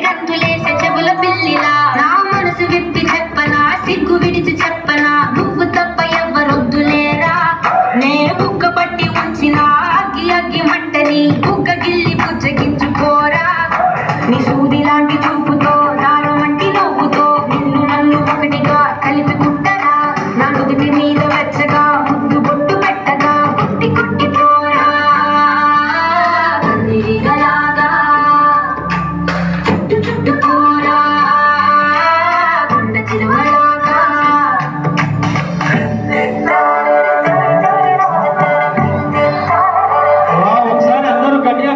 గంతులేసే చెవుల పిల్లిలా నా మనసు విప్పి చెప్పనా సిగ్గు విడిచి చెప్పనా నువ్వు తప్ప ఎవరొద్దులేరా నే బుక్క పట్టి ఉంచిన అగ్గి అగ్గి మంటని బుగ్గ గిల్లి బుజ్జగించుకోరా నీ సూది లాంటి చూపుతో నాలో మంటి నవ్వుతో నిన్ను నన్ను ఒకటిగా కలిపి కుట్టరా నా నుదుటి మీద వెచ్చగా ముద్దు బొట్టు పెట్టగా కొట్టి కొట్టి పోరా కన్నిరిగలాగా చుట్టు చుట్టు పోరా కొండ చిరువలాగా ఒకసారి అందరూ గట్టిగా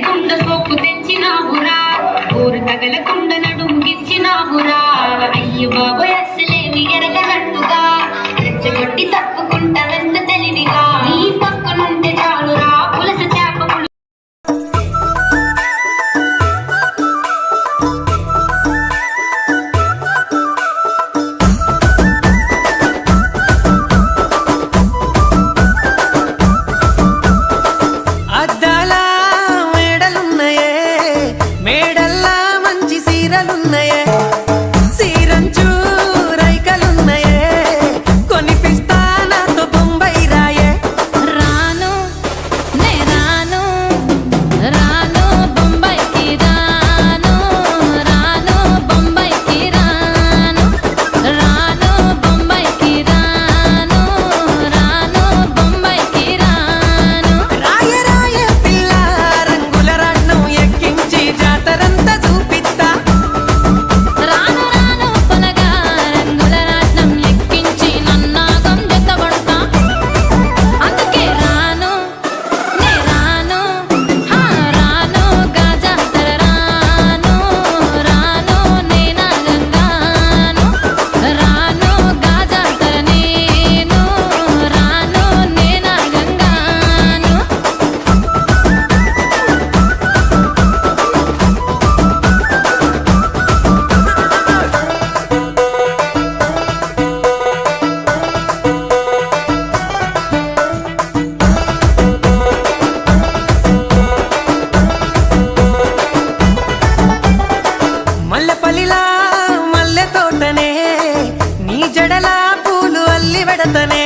కుండ సోకు తెంచినావురా ఊరు తగలకుండ నడుము గిచ్చినావురా అయ్య బాబోయ్ అస్సలేమి ఎరగనట్టుగా రెచ్చగొట్టి తప్పుకుంటానంత తెలివిగా నీ పక్కనుంటే చాలురా పులస చేప పులు సీరలున్నయే సీరంచు రైకలున్నయే కొనిపిస్తా నాతో బొంబై రాయే రాను నే రాను రాను బొంబైకి రాను రాను బొంబైకి రాను రాను బొంబైకి రాను రాను బొంబైకి రాను రాయ రాయ పిల్ల రంగుల రాట్నం ఎక్కించి జాతరంతా చూపిస్తా రాను రాను పొలగా రంగుల రాట్నం ఎక్కించి నన్నాగం జతబడతా అందుకే రాను నే రాను హా రాను గాజాతర రాను రాను నే నాగంగాను రాను గాజాతర నేను రాను నే నాగంగాను మల్లెపల్లిలా మల్లె తోటనే నీ జడలా పూలు అల్లి వెడతనే